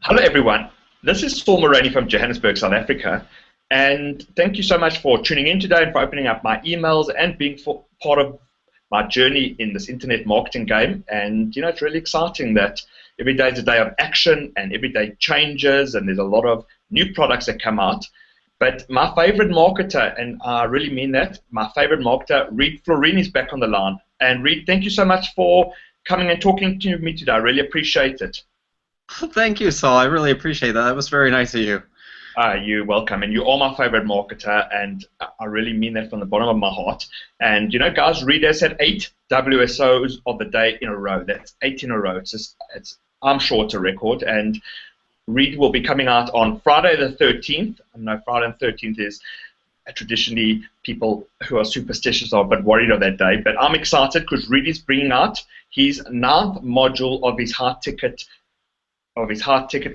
Hello, everyone. This is Saul Maraney from Johannesburg, South Africa. And thank you so much for tuning in today and for opening up my emails and being part of my journey in this internet marketing game. And, it's really exciting that every day is a day of action and every day changes and there's a lot of new products that come out. But my favorite marketer, and I really mean that, my favorite marketer, Reed Florini, is back on the line. And Reed, thank you so much for coming and talking to me today. I really appreciate it. Thank you, Saul. I really appreciate that. That was very nice of you. You're welcome, and you are my favorite marketer, and I really mean that from the bottom of my heart. And guys, Reed has had 8 WSOs of the day in a row. That's 8 in a row. I'm sure it's a record. And Reed will be coming out on Friday the 13th. I know Friday the 13th is traditionally people who are superstitious are a bit worried of that day, but I'm excited because Reed is bringing out his 9th module of his high-ticket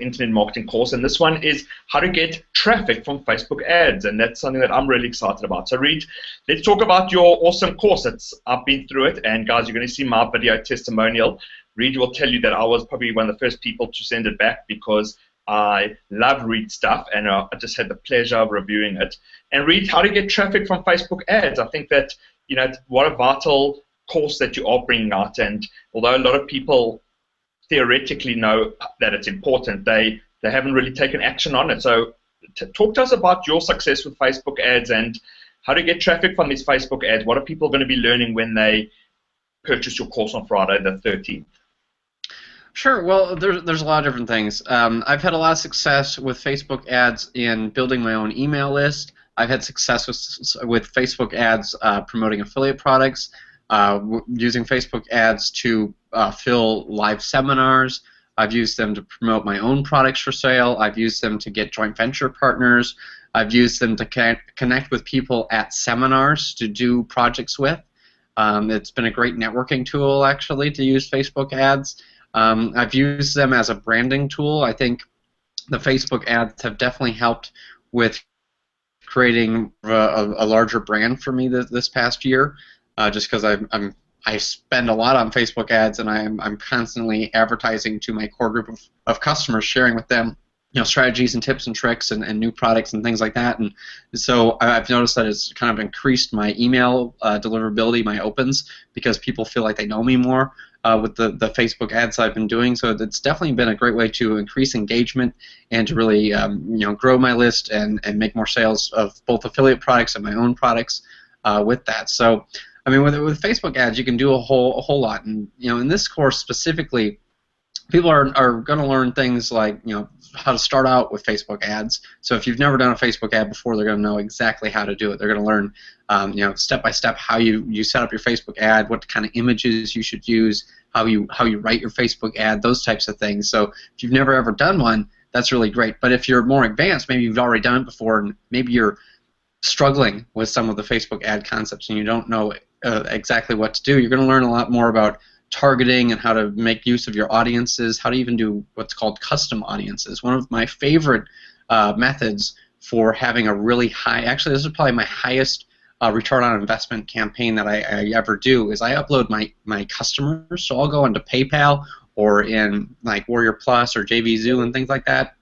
internet marketing course, and this one is how to get traffic from Facebook ads, and that's something that I'm really excited about. So Reed, let's talk about your awesome course. I've been through it, and guys, you're going to see my video testimonial. Reed will tell you that I was probably one of the first people to send it back because I love Reed stuff, and I just had the pleasure of reviewing it. And Reed, how to get traffic from Facebook ads. I think that, what a vital course that you are bringing out, and although a lot of people theoretically know that it's important, they haven't really taken action on it. So talk to us about your success with Facebook ads and how to get traffic from these Facebook ads. What are people going to be learning when they purchase your course on Friday the 13th? Sure. Well, there's a lot of different things. I've had a lot of success with Facebook ads in building my own email list. I've had success with Facebook ads promoting affiliate products, using Facebook ads to fill live seminars. I've used them to promote my own products for sale. I've used them to get joint venture partners. I've used them to connect with people at seminars to do projects with. It's been a great networking tool, actually, to use Facebook ads. I've used them as a branding tool. I think the Facebook ads have definitely helped with creating a larger brand for me this past year. Just because I spend a lot on Facebook ads, and I'm constantly advertising to my core group of customers, sharing with them strategies and tips and tricks and new products and things like that. And so I've noticed that it's kind of increased my email deliverability, my opens, because people feel like they know me more with the Facebook ads I've been doing. So it's definitely been a great way to increase engagement and to really grow my list and make more sales of both affiliate products and my own products with that. So I mean, with Facebook ads, you can do a whole lot, and in this course specifically, people are going to learn things like how to start out with Facebook ads. So if you've never done a Facebook ad before, they're going to know exactly how to do it. They're going to learn step by step how you set up your Facebook ad, what kind of images you should use, how you write your Facebook ad, those types of things. So if you've never ever done one, that's really great. But if you're more advanced, maybe you've already done it before, and maybe you're struggling with some of the Facebook ad concepts and you don't know exactly what to do, you're going to learn a lot more about targeting and how to make use of your audiences, how to even do what's called custom audiences. One of my favorite methods for having a really high, actually this is probably my highest return on investment campaign that I ever do, is I upload my customers. So I'll go into PayPal or in like Warrior Plus or JVZoo and things like that.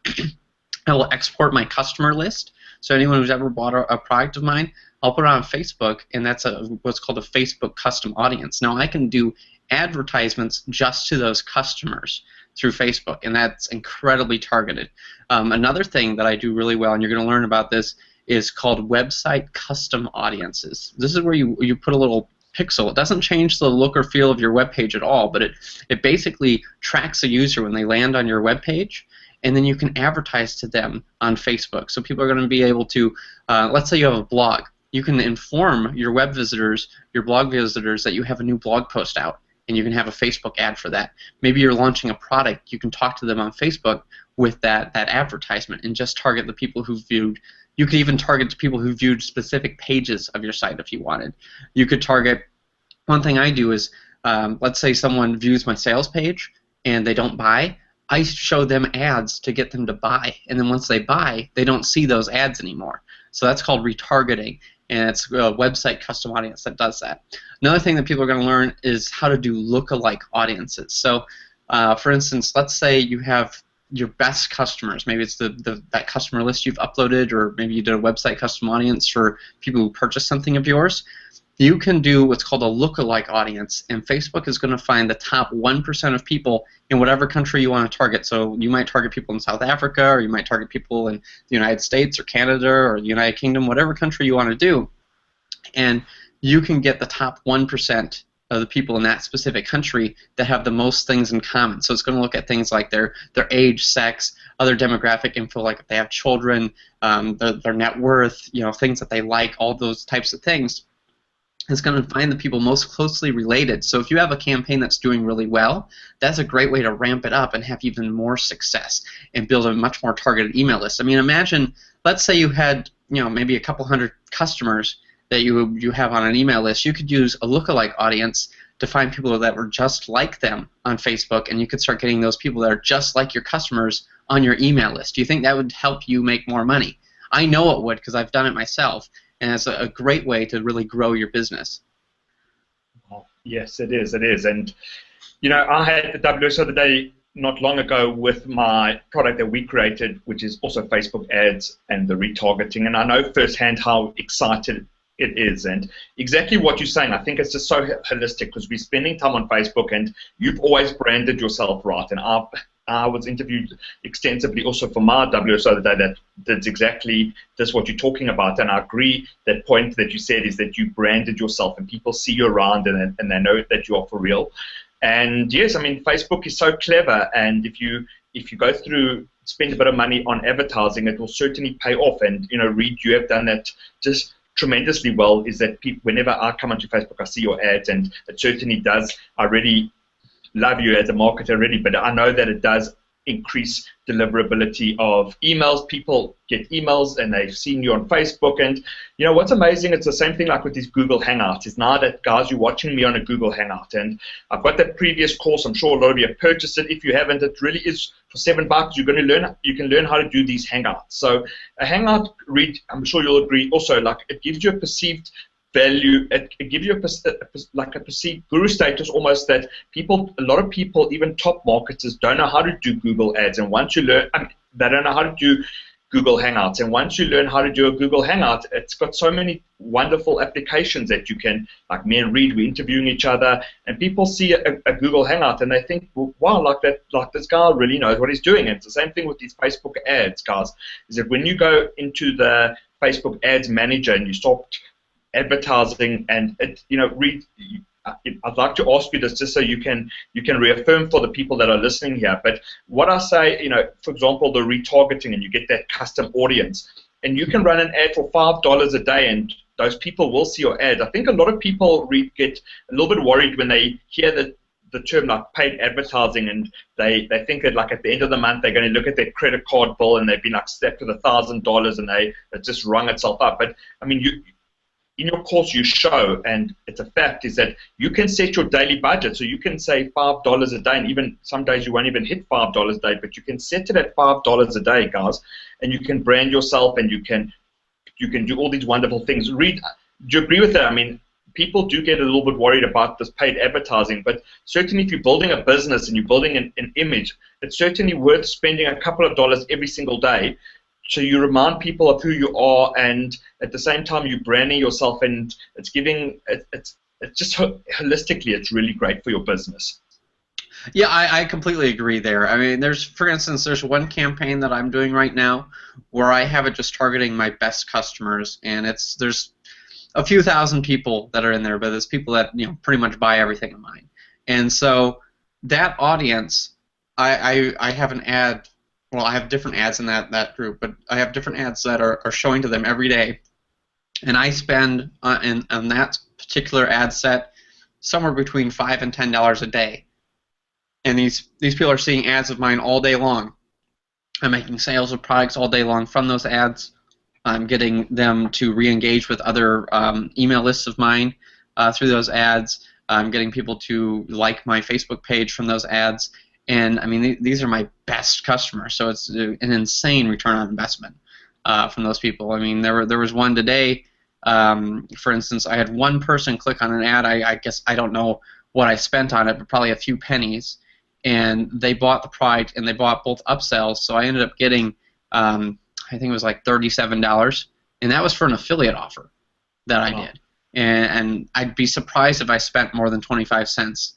I will export my customer list. So anyone who's ever bought a product of mine, I'll put it on Facebook, and that's what's called a Facebook custom audience. Now I can do advertisements just to those customers through Facebook, and that's incredibly targeted. Another thing that I do really well, and you're going to learn about this, is called website custom audiences. This is where you put a little pixel. It doesn't change the look or feel of your web page at all, but it basically tracks a user when they land on your web page, and then you can advertise to them on Facebook. So people are going to be able to, let's say you have a blog. You can inform your web visitors, your blog visitors, that you have a new blog post out, and you can have a Facebook ad for that. Maybe you're launching a product. You can talk to them on Facebook with that advertisement and just target the people who viewed. You could even target the people who viewed specific pages of your site if you wanted. You could target, one thing I do is, let's say someone views my sales page and they don't buy. I show them ads to get them to buy, and then once they buy, they don't see those ads anymore. So that's called retargeting, and it's a website custom audience that does that. Another thing that people are going to learn is how to do lookalike audiences. So, for instance, let's say you have your best customers. Maybe it's that customer list you've uploaded, or maybe you did a website custom audience for people who purchase something of yours. You can do what's called a lookalike audience, and Facebook is going to find the top 1% of people in whatever country you want to target. So you might target people in South Africa, or you might target people in the United States or Canada or the United Kingdom, whatever country you want to do. And you can get the top 1% of the people in that specific country that have the most things in common. So it's going to look at things like their age, sex, other demographic info, like if they have children, their net worth, things that they like, all those types of things. It's going to find the people most closely related. So if you have a campaign that's doing really well, that's a great way to ramp it up and have even more success and build a much more targeted email list. I mean, imagine, let's say you had maybe a couple hundred customers that you have on an email list. You could use a lookalike audience to find people that were just like them on Facebook, and you could start getting those people that are just like your customers on your email list. Do you think that would help you make more money? I know it would, because I've done it myself. And it's a great way to really grow your business. Oh, yes, it is. It is. And, I had the WSO the day not long ago with my product that we created, which is also Facebook ads and the retargeting. And I know firsthand how excited it is. And exactly what you're saying, I think it's just so holistic, because we're spending time on Facebook, and you've always branded yourself right. And I was interviewed extensively also for my WSO the day that's exactly this what you're talking about, and I agree that point that you said is that you branded yourself and people see you around and they know that you are for real. And yes, I mean, Facebook is so clever, and if you go through, spend a bit of money on advertising, it will certainly pay off. And Reed, you have done that just tremendously well. Is that whenever I come onto Facebook, I see your ads, and it certainly does. I really love you as a marketer already, but I know that it does increase deliverability of emails. People get emails and they've seen you on Facebook, and what's amazing, it's the same thing like with these Google Hangouts. Is now that, guys, you're watching me on a Google Hangout, and I've got that previous course. I'm sure a lot of you have purchased it. If you haven't, it really is for $7. You can learn how to do these Hangouts. So a Hangout, Reed, I'm sure you'll agree also, like, it gives you a perceived value. It gives you a perceived guru status almost, that a lot of people, even top marketers, don't know how to do Google ads. And once you learn, they don't know how to do Google Hangouts. And once you learn how to do a Google Hangout, it's got so many wonderful applications that you can, like me and Reed, we're interviewing each other, and people see a Google Hangout and they think, well, wow, like this guy really knows what he's doing. And it's the same thing with these Facebook ads, guys, is that when you go into the Facebook ads manager and you start advertising, and Reed, I'd like to ask you this just so you can reaffirm for the people that are listening here. But what I say, for example, the retargeting, and you get that custom audience, and you can run an ad for $5 a day, and those people will see your ad. I think a lot of people get a little bit worried when they hear the term like paid advertising, and they think that like at the end of the month they're going to look at their credit card bill and they've been like slapped with $1,000 and it just rung itself up. But I mean, in your course you show, and it's a fact, is that you can set your daily budget. So you can say $5 a day, and even some days you won't even hit $5 a day, but you can set it at $5 a day, guys, and you can brand yourself, and you can do all these wonderful things. Reed, do you agree with that? I mean, people do get a little bit worried about this paid advertising, but certainly if you're building a business and you're building an image, it's certainly worth spending a couple of dollars every single day. So you remind people of who you are, and at the same time you're branding yourself, and it's just holistically, it's really great for your business. Yeah, I completely agree there. I mean, for instance, there's one campaign that I'm doing right now where I have it just targeting my best customers, and there's a few thousand people that are in there, but there's people that pretty much buy everything of mine. And so that audience, I have an ad. Well, I have different ads in that group, but I have different ads that are showing to them every day, and I spend on that particular ad set somewhere between $5 and $10 a day. And these people are seeing ads of mine all day long. I'm making sales of products all day long from those ads. I'm getting them to re-engage with other email lists of mine through those ads. I'm getting people to like my Facebook page from those ads. And I mean, these are my best customers, so it's an insane return on investment from those people. I mean, there was one today, for instance, I had one person click on an ad. I guess I don't know what I spent on it, but probably a few pennies. and they bought the product, and they bought both upsells. So I ended up getting, I think it was like $37, and that was for an affiliate offer that I did. And I'd be surprised if I spent more than 25 cents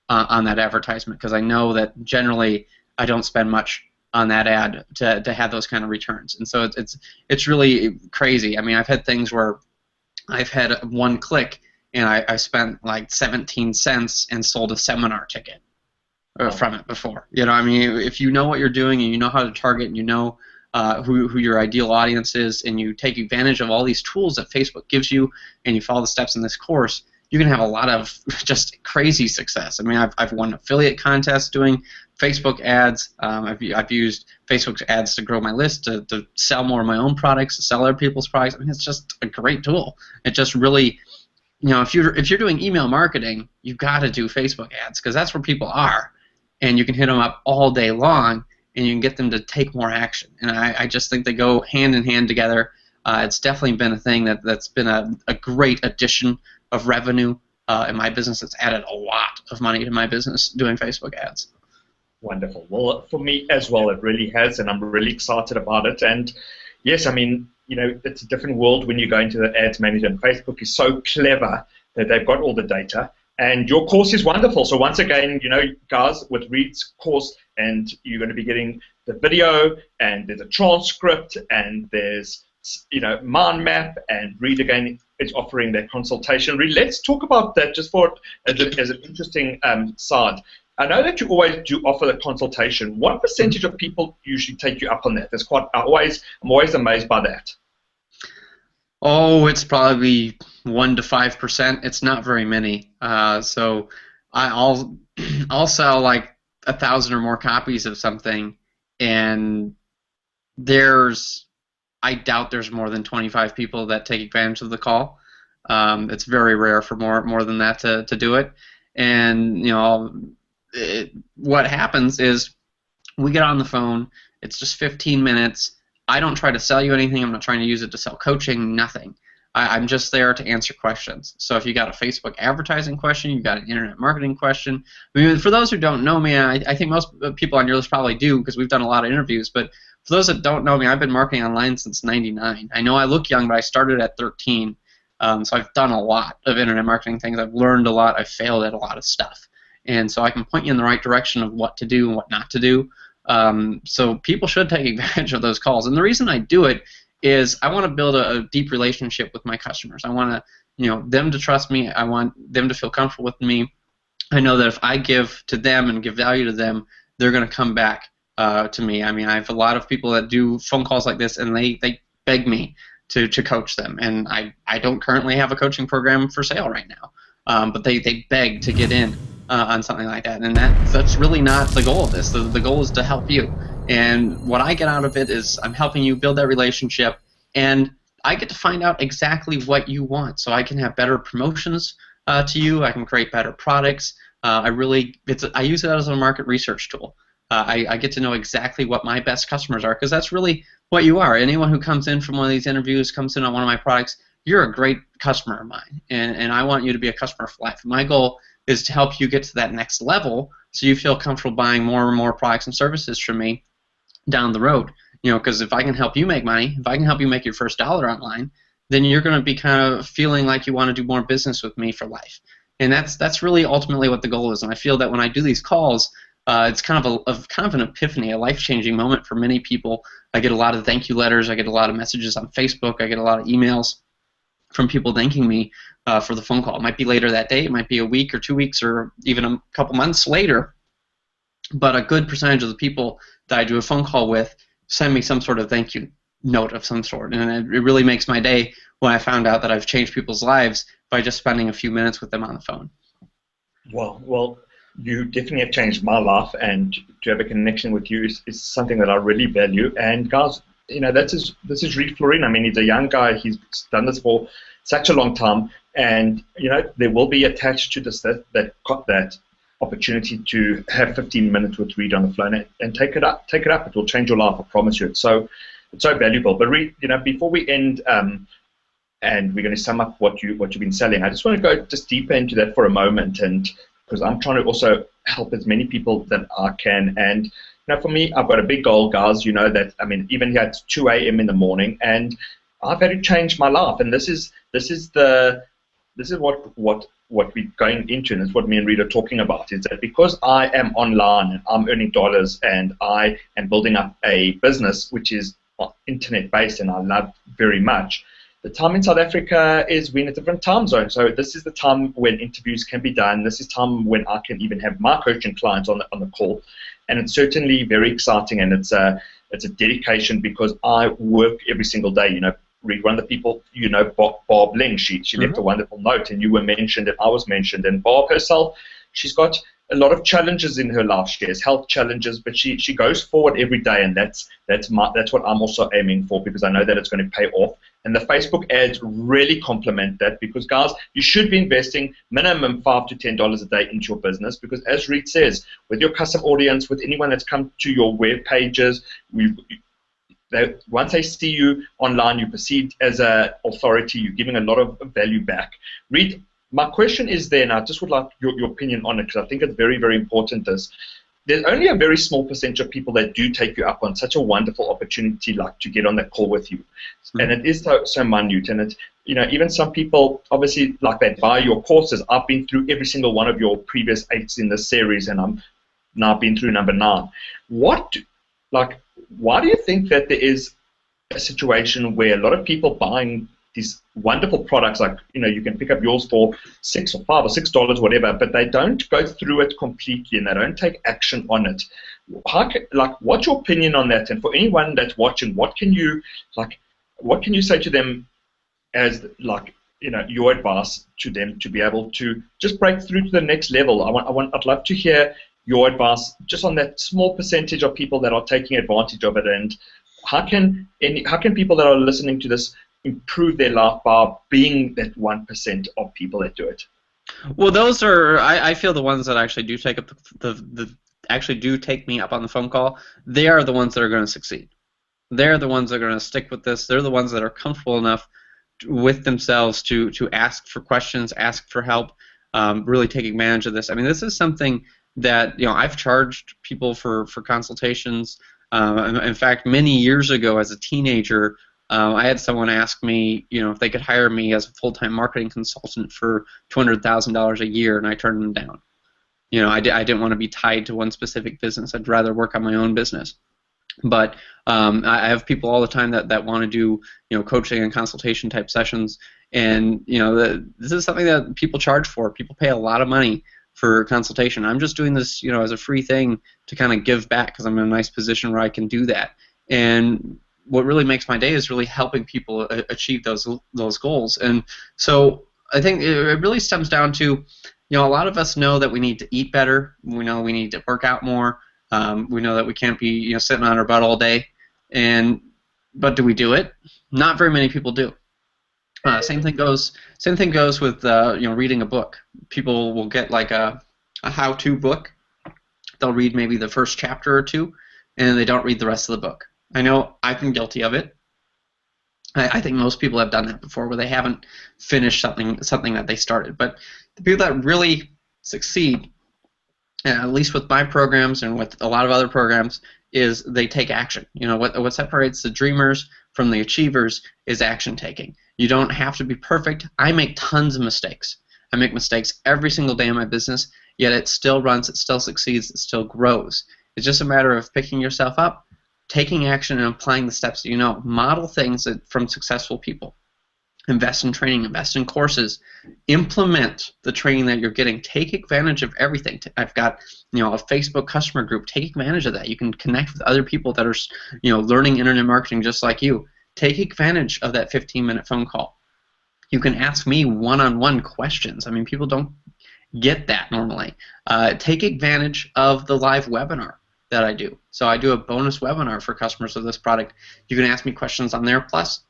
on that advertisement, because I know that generally I don't spend much on that ad to have those kind of returns. And so it's really crazy. I mean, I've had things where I've had one click and I spent like 17 cents and sold a seminar ticket from it before. You know, I mean, if you know what you're doing and you know how to target and you know who your ideal audience is, and you take advantage of all these tools that Facebook gives you, and you follow the steps in this course, you can have a lot of just crazy success. I mean, I've won affiliate contests doing Facebook ads. I've used Facebook ads to grow my list, to sell more of my own products, to sell other people's products. I mean, it's just a great tool. It just really, you know, if you're doing email marketing, you've got to do Facebook ads, because that's where people are, and you can hit them up all day long, and you can get them to take more action. And I just think they go hand in hand together. It's definitely been a thing that's been a great addition of revenue in my business. It's added a lot of money to my business doing Facebook ads. Wonderful. Well, for me as well, it really has, and I'm really excited about it. And yes, I mean, you know, it's a different world when you go into the ads manager, and Facebook is so clever that they've got all the data. And your course is wonderful. So once again, you know, guys, with Reed's course, and you're going to be getting the video, and there's a transcript, and there's, you know, mind map, and Reed again is offering their consultation. Reed, let's talk about that just for as an interesting side. I know that you always do offer the consultation. What percentage of people usually take you up on that? I'm always amazed by that. Oh, it's probably 1 to 5%. It's not very many. So I'll sell like 1,000 or more copies of something, and I doubt there's more than 25 people that take advantage of the call. It's very rare for more than that to do it. And you know, what happens is we get on the phone. It's just 15 minutes. I don't try to sell you anything. I'm not trying to use it to sell coaching, nothing. I'm just there to answer questions. So if you got a Facebook advertising question, you've got an internet marketing question. I mean, for those who don't know me, I think most people on your list probably do, because we've done a lot of interviews, but for those that don't know me, I've been marketing online since '99. I know I look young, but I started at 13. So I've done a lot of internet marketing things. I've learned a lot. I've failed at a lot of stuff. And so I can point you in the right direction of what to do and what not to do. So people should take advantage of those calls. And the reason I do it is I want to build a deep relationship with my customers. I want them to trust me. I want them to feel comfortable with me. I know that if I give to them and give value to them, they're going to come back to me. I mean, I have a lot of people that do phone calls like this, and they beg me to coach them. And I don't currently have a coaching program for sale right now, but they beg to get in on something like that. And that's really not the goal of this. The goal is to help you. And what I get out of it is I'm helping you build that relationship, and I get to find out exactly what you want. So I can have better promotions to you. I can create better products. I use it as a market research tool. I get to know exactly what my best customers are, because that's really what you are. Anyone who comes in from one of these interviews, comes in on one of my products, you're a great customer of mine, and I want you to be a customer for life. My goal is to help you get to that next level, so you feel comfortable buying more and more products and services from me down the road. You know, because if I can help you make money, if I can help you make your first dollar online, then you're going to be kind of feeling like you want to do more business with me for life. And that's really ultimately what the goal is. And I feel that when I do these calls, it's kind of an epiphany, a life-changing moment for many people. I get a lot of thank you letters. I get a lot of messages on Facebook. I get a lot of emails from people thanking me for the phone call. It might be later that day. It might be a week or 2 weeks or even a couple months later. But a good percentage of the people that I do a phone call with send me some sort of thank you note of some sort. And it really makes my day when I found out that I've changed people's lives by just spending a few minutes with them on the phone. Well, you definitely have changed my life, and to have a connection with you is something that I really value. And guys, you know, this is Reed Florin. I mean, he's a young guy. He's done this for such a long time, and you know, there will be attached to this that opportunity to have 15 minutes with Reed on the phone and take it up. It will change your life. I promise you. It's so valuable. But Reed, you know, before we end, and we're going to sum up what you've been selling, I just want to go just deeper into that for a moment, and because I'm trying to also help as many people that I can. And for me, I've got a big goal, guys. That, I mean, even here it's 2 a.m. in the morning, and I've had to change my life. And this is what we're going into, and it's what me and Reed are talking about, is that because I am online and I'm earning dollars and I am building up a business which is internet based and I love very much, the time in South Africa is we're in a different time zone. So this is the time when interviews can be done. This is time when I can even have my coaching clients on the call, and it's certainly very exciting, and it's a dedication because I work every single day. Read one of the people, Bob Ling, she left a wonderful note, and you were mentioned, and I was mentioned, and Bob herself, she's got a lot of challenges in her life. She has health challenges, but she goes forward every day, and that's what I'm also aiming for, because I know that it's going to pay off. And the Facebook ads really complement that, because, guys, you should be investing minimum $5 to $10 a day into your business, because as Reed says, with your custom audience, with anyone that's come to your web pages, once they see you online, you're perceived as an authority. You're giving a lot of value back. Reed, my question is there, and I just would like your opinion on it, because I think it's very, very important. There's only a very small percentage of people that do take you up on such a wonderful opportunity, like to get on that call with you. And it is so minute. And even some people, obviously, like that buy your courses. I've been through every single one of your previous 8s in this series, and I'm now been through number 9. Why do you think that there is a situation where a lot of people buying these wonderful products, like, you can pick up yours for $6 or $5 or $6, whatever, but they don't go through it completely and they don't take action on it? What's your opinion on that? And for anyone that's watching, what can you say to them as your advice to them to be able to just break through to the next level? I'd love to hear your advice just on that small percentage of people that are taking advantage of it, and how can people that are listening to this improve their life by being that 1% of people that do it? Well, those are, I feel, the ones that actually do take up do take me up on the phone call. They are the ones that are going to succeed. They're the ones that are going to stick with this. They're the ones that are comfortable enough with themselves to ask for questions, ask for help, really take advantage of this. I mean, this is something that I've charged people for consultations. In fact, many years ago, as a teenager, I had someone ask me, if they could hire me as a full-time marketing consultant for $200,000 a year, and I turned them down. I didn't want to be tied to one specific business. I'd rather work on my own business. But I have people all the time that want to do coaching and consultation type sessions, and this is something that people charge for. People pay a lot of money for consultation. I'm just doing this, as a free thing to kind of give back, because I'm in a nice position where I can do that. And what really makes my day is really helping people achieve those goals. And so I think it really stems down to, a lot of us know that we need to eat better. We know we need to work out more. We know that we can't be sitting on our butt all day. But do we do it? Not very many people do. Same thing goes with reading a book. People will get like a how-to book. They'll read maybe the first chapter or two, and they don't read the rest of the book. I know I've been guilty of it. I think most people have done that before, where they haven't finished something that they started. But the people that really succeed, at least with my programs and with a lot of other programs, is they take action. What separates the dreamers from the achievers is action taking. You don't have to be perfect. I make tons of mistakes. I make mistakes every single day in my business, yet it still runs, it still succeeds, it still grows. It's just a matter of picking yourself up, taking action, and applying the steps that Model things from successful people. Invest in training, invest in courses, implement the training that you're getting, take advantage of everything. I've got a Facebook customer group. Take advantage of that. You can connect with other people that are learning internet marketing just like you. Take advantage of that 15-minute phone call. You can ask me one-on-one questions. I mean, people don't get that normally. Take advantage of the live webinar that I do. So I do a bonus webinar for customers of this product. You can ask me questions on there. Plus,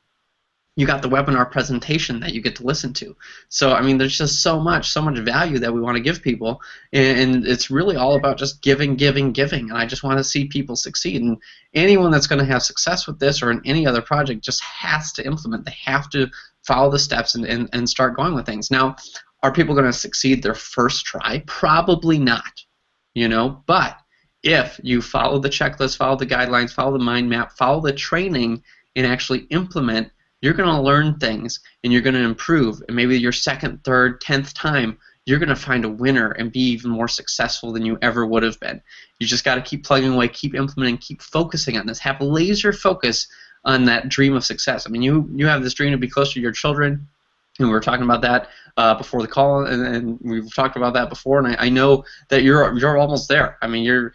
you got the webinar presentation that you get to listen to. So, I mean, there's just so much value that we want to give people, and it's really all about just giving, and I just want to see people succeed. And anyone that's going to have success with this or in any other project just has to implement. They have to follow the steps and start going with things. Now, are people going to succeed their first try? Probably not. But if you follow the checklist, follow the guidelines, follow the mind map, follow the training, and actually implement, you're going to learn things and you're going to improve. And maybe your second, third, 10th time, you're going to find a winner and be even more successful than you ever would have been. You just got to keep plugging away, keep implementing, keep focusing on this. Have laser focus on that dream of success. I mean, you have this dream to be closer to your children, and we were talking about that before the call, and we've talked about that before. And I know that you're almost there. I mean, you're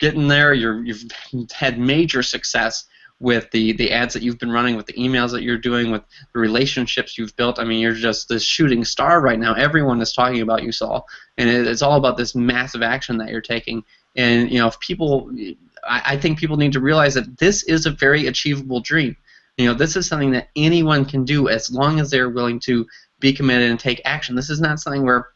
getting there. You've had major success with the ads that you've been running, with the emails that you're doing, with the relationships you've built. I mean, you're just this shooting star right now. Everyone is talking about you, Saul, and it's all about this massive action that you're taking. And if people, I think people need to realize that this is a very achievable dream. This is something that anyone can do as long as they're willing to be committed and take action. This is not something where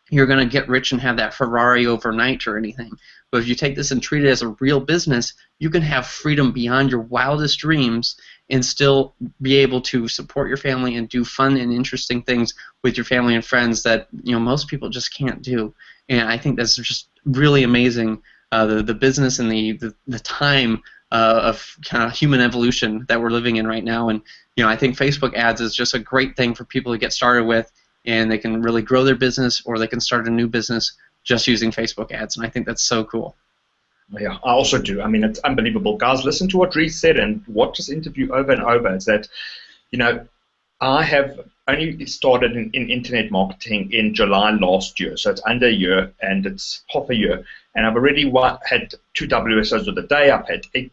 you're going to get rich and have that Ferrari overnight or anything. But if you take this and treat it as a real business, you can have freedom beyond your wildest dreams and still be able to support your family and do fun and interesting things with your family and friends that most people just can't do. And I think that's just really amazing, the business and the time of kind of human evolution that we're living in right now. And I think Facebook ads is just a great thing for people to get started with, and they can really grow their business, or they can start a new business just using Facebook ads, and I think that's so cool. Yeah, I also do. I mean, it's unbelievable. Guys, listen to what Reese said and watch this interview over and over. It's that, I have only started in internet marketing in July last year, so it's under a year, and it's half a year, and I've already had 2 WSOs of the day. I've had 8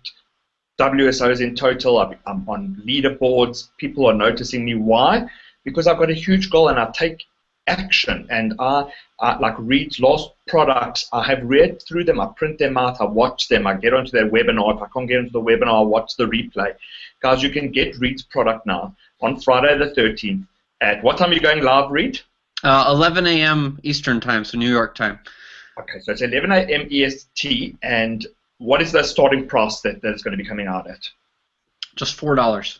WSOs in total. I'm on leaderboards. People are noticing me. Why? Because I've got a huge goal, and I take action, and I like Reed's last products. I have read through them, I print them out, I watch them, I get onto their webinar. If I can't get into the webinar, I watch the replay. Guys, you can get Reed's product now on Friday the 13th. At what time are you going live, Reed? 11 a.m. Eastern time, so New York time. Okay, so it's 11 a.m. EST, and what is the starting price that's going to be coming out at? Just $4.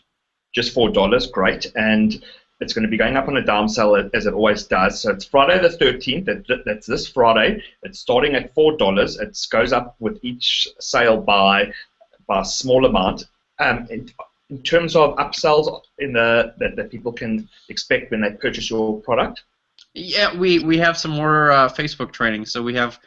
Just $4, great. And it's going to be going up on a down sale as it always does. So it's Friday the 13th. That's this Friday. It's starting at $4. It goes up with each sale by a small amount. In terms of upsells that people can expect when they purchase your product? Yeah, we have some more Facebook training. So we have,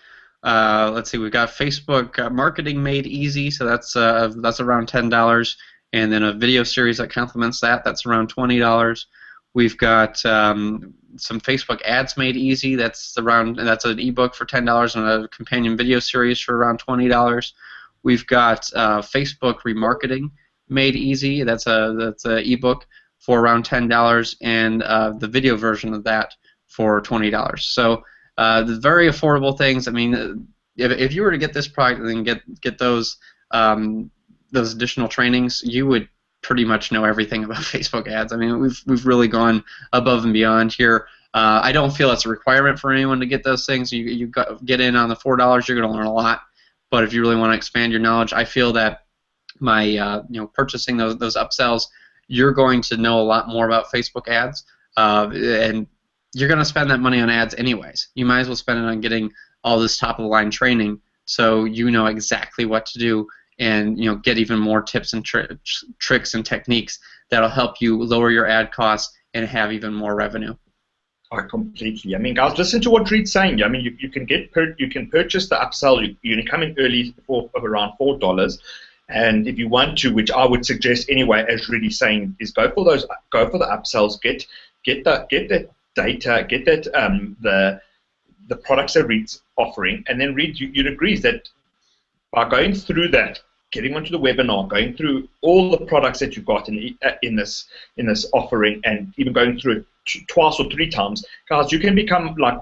let's see, we've got Facebook marketing made easy. So that's around $10, and then a video series that complements that. That's around $20. We've got some Facebook ads made easy. That's an ebook for $10 and a companion video series for around $20. We've got Facebook remarketing made easy. That's a ebook for around $10, and the video version of that for $20. So the very affordable things. I mean, if you were to get this product and then get those additional trainings, you would pretty much know everything about Facebook ads. I mean, we've really gone above and beyond here. I don't feel it's a requirement for anyone to get those things. You get in on the $4, you're going to learn a lot. But if you really want to expand your knowledge, I feel that by purchasing those upsells, you're going to know a lot more about Facebook ads, and you're going to spend that money on ads anyways. You might as well spend it on getting all this top-of-the-line training, so you know exactly what to do, and get even more tips and tricks and techniques that'll help you lower your ad costs and have even more revenue. Oh, completely. I mean, guys, listen to what Reed's saying. I mean, you can purchase the upsell. You can come in early for around $4, and if you want to, which I would suggest anyway, as Reed is saying, is go for the upsells. Get that data. Get that the products that Reed's offering, and then Reed, you'd agree that by going through that, getting onto the webinar, going through all the products that you've got in this offering, and even going through it twice or 3 times, guys, you can become like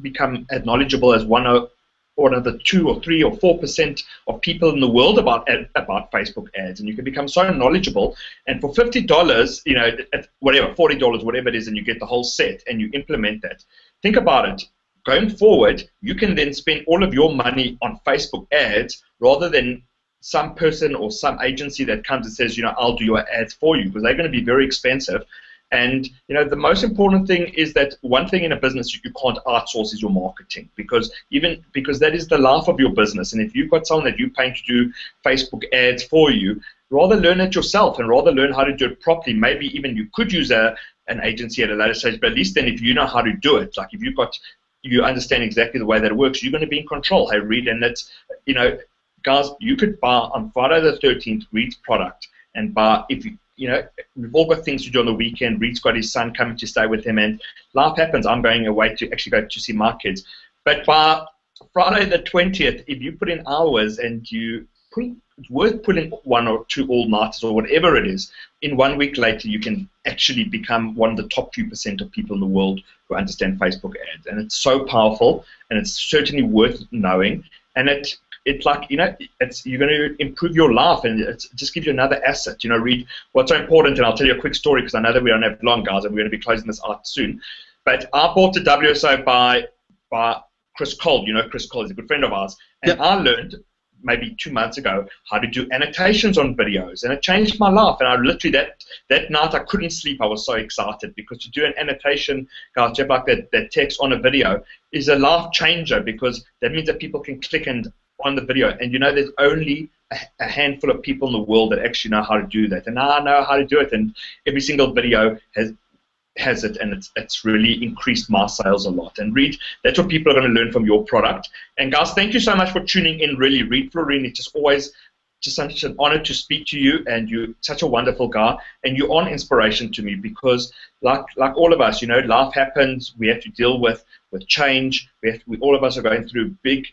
become as knowledgeable as one of the 2 or 3 or 4% of people in the world about Facebook ads, and you can become so knowledgeable. And for $50, whatever, $40, whatever it is, and you get the whole set, and you implement that. Think about it. Going forward, you can then spend all of your money on Facebook ads rather than some person or some agency that comes and says, I'll do your ads for you, because they're going to be very expensive. And the most important thing is that one thing in a business you can't outsource is your marketing, because that is the life of your business. And if you've got someone that you're paying to do Facebook ads for you, rather learn it yourself and rather learn how to do it properly. Maybe even you could use an agency at a later stage, but at least then if you know how to do it, like if you understand exactly the way that it works, you're going to be in control. Hey, Reed, and that's, guys, you could buy on Friday the 13th Reed's product and buy, if we've all got things to do on the weekend. Reed's got his son coming to stay with him, and life happens. I'm going away to actually go to see my kids. But by Friday the 20th, if you put in hours and it's worth putting 1 or 2 all-nighters or whatever it is, in 1 week later you can actually become one of the top few % of people in the world who understand Facebook ads. And it's so powerful, and it's certainly worth knowing. And it's like, you're going to improve your life, and it just gives you another asset. Reed, what's so important, and I'll tell you a quick story because I know that we don't have long, guys, and we're going to be closing this out soon. But I bought a WSO by Chris Cole. Chris Cole is a good friend of ours. And yep. I learned maybe 2 months ago how to do annotations on videos, and it changed my life. And I literally that night I couldn't sleep. I was so excited, because to do an annotation, guys, just like that text on a video is a life changer, because that means that people can click on the video, and there's only a handful of people in the world that actually know how to do that, and I know how to do it, and every single video has it, and it's really increased my sales a lot. And Reed, that's what people are going to learn from your product. And guys, thank you so much for tuning in. Really, Reed Florine, it's just always just such an honor to speak to you, and you're such a wonderful guy, and you're an inspiration to me, because like all of us, life happens. We have to deal with change. We all of us are going through big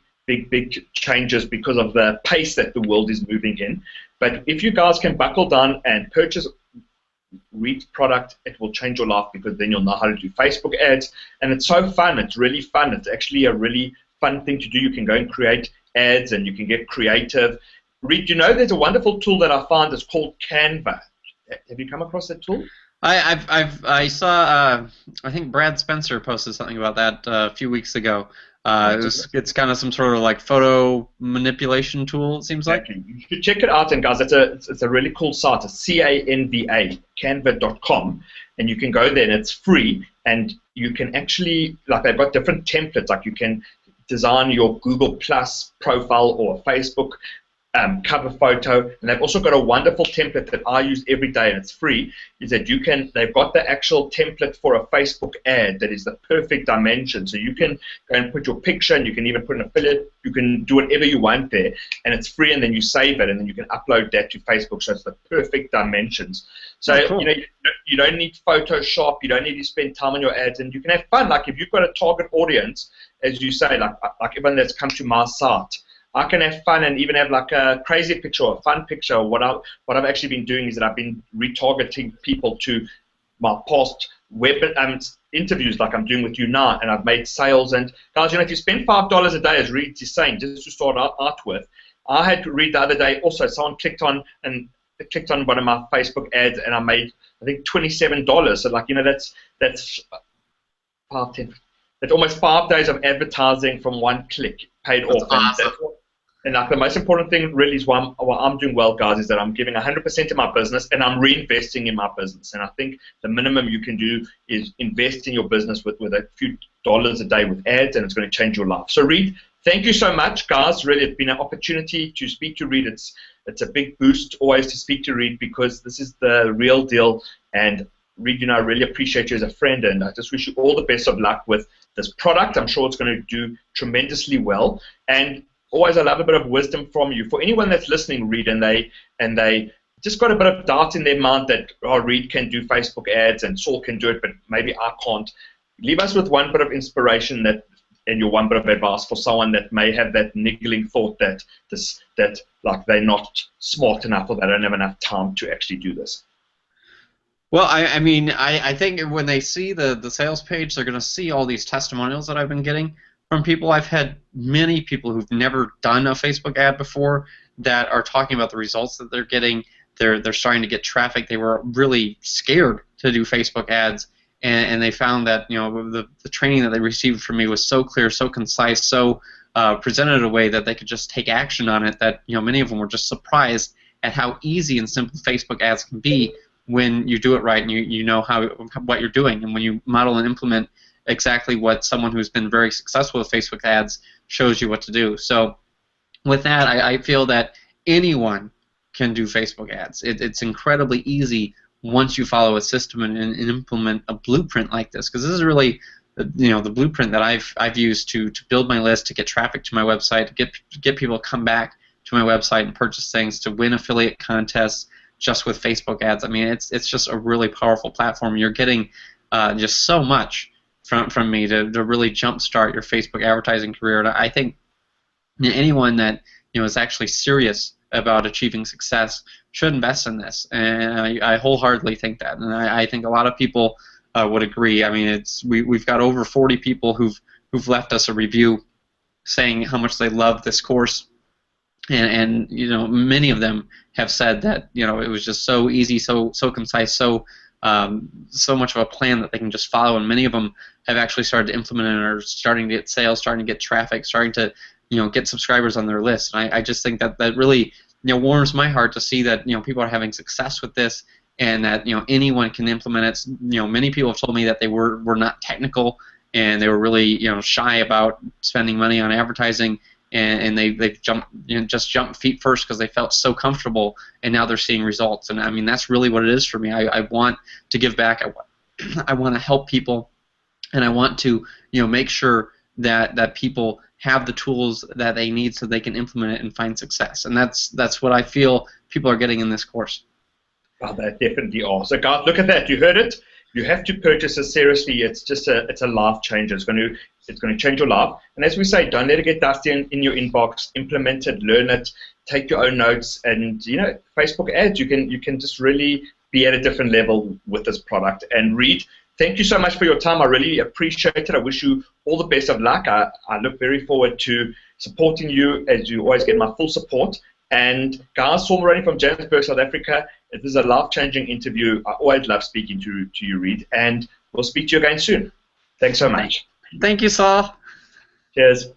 changes because of the pace that the world is moving in. But if you guys can buckle down and purchase Reed's product, it will change your life, because then you'll know how to do Facebook ads, and it's so fun. It's really fun. It's actually a really fun thing to do. You can go and create ads, and you can get creative. Reed, there's a wonderful tool that I found. It's called Canva. Have you come across that tool? I saw I think Brad Spencer posted something about that a few weeks ago. It's kind of some sort of like photo manipulation tool, it seems like. You should check it out, and guys, it's a really cool site. It's Canva, canva.com, and you can go there, and it's free, and you can actually, like, they've got different templates, like you can design your Google Plus profile or Facebook cover photo, and they've also got a wonderful template that I use every day, and it's free. Is that they've got the actual template for a Facebook ad that is the perfect dimension. So you can go and put your picture, and you can even put an affiliate. You can do whatever you want there, and it's free. And then you save it, and then you can upload that to Facebook. So it's the perfect dimensions. So cool. You don't need Photoshop. You don't need to spend time on your ads, and you can have fun. Like if you've got a target audience, as you say, like everyone that's come to my site, I can have fun and even have like a crazy picture or a fun picture. What I've actually been doing is that I've been retargeting people to my past web interviews, like I'm doing with you now, and I've made sales. And guys, if you spend $5 a day, as Reed is saying, just to start out with, I had to read the other day also. Someone clicked on one of my Facebook ads, and I made, I think, $27. So like that's 5, 10. That's almost 5 days of advertising from one click paid off. Awesome. And like the most important thing really is what I'm doing well, guys, is that I'm giving 100% to my business, and I'm reinvesting in my business. And I think the minimum you can do is invest in your business with a few dollars a day with ads, and it's going to change your life. So Reed, thank you so much, guys. Really, it's been an opportunity to speak to Reed. It's a big boost always to speak to Reed, because this is the real deal. And Reed, I really appreciate you as a friend, and I just wish you all the best of luck with this product. I'm sure it's going to do tremendously well. And always I love a bit of wisdom from you. For anyone that's listening, Reed, and they just got a bit of doubt in their mind that, Reed can do Facebook ads and Saul can do it, but maybe I can't. Leave us with one bit of inspiration and your one bit of advice for someone that may have that niggling thought that like they're not smart enough, or they don't have enough time to actually do this. Well, I think when they see the sales page, they're going to see all these testimonials that I've been getting from people. I've had many people who've never done a Facebook ad before that are talking about the results that they're getting. They're starting to get traffic. They were really scared to do Facebook ads, and they found that the training that they received from me was so clear, so concise, so presented in a way that they could just take action on it. That many of them were just surprised at how easy and simple Facebook ads can be when you do it right and you know what you're doing, and when you model and implement exactly what someone who's been very successful with Facebook ads shows you what to do. So with that, I feel that anyone can do Facebook ads. It's incredibly easy once you follow a system and implement a blueprint like this, because this is really the blueprint that I've used to build my list, to get traffic to my website, to get people to come back to my website and purchase things, to win affiliate contests just with Facebook ads. I mean, it's just a really powerful platform. You're getting just so much from me to really jumpstart your Facebook advertising career. And I think anyone that is actually serious about achieving success should invest in this, and I wholeheartedly think that, and I think a lot of people would agree. I mean, we've got over 40 people who've left us a review saying how much they love this course, and many of them have said that it was just so easy, so concise, so much of a plan that they can just follow, and many of them have actually started to implement it and are starting to get sales, starting to get traffic, starting to get subscribers on their list. And I just think that really warms my heart to see that people are having success with this, and that anyone can implement it. Many people have told me that they were not technical, and they were really shy about spending money on advertising, and they've jumped jumped feet first because they felt so comfortable, and now they're seeing results. And I mean, that's really what it is for me. I want to give back. I want to help people, and I want to make sure that people have the tools that they need so they can implement it and find success. And that's what I feel people are getting in this course. Oh, they definitely are. So guys, look at that. You heard it. You have to purchase it seriously. It's a life changer. It's going to change your life. And as we say, don't let it get dusty in your inbox. Implement it, learn it, take your own notes, and Facebook ads. You can just really be at a different level with this product. And Reed, thank you so much for your time. I really appreciate it. I wish you all the best of luck. I look very forward to supporting you, as you always get my full support. And guys, Saul Maraney from Johannesburg, South Africa. This is a life-changing interview. I always love speaking to you, Reed. And we'll speak to you again soon. Thanks so much. Thank you, Saul. Cheers.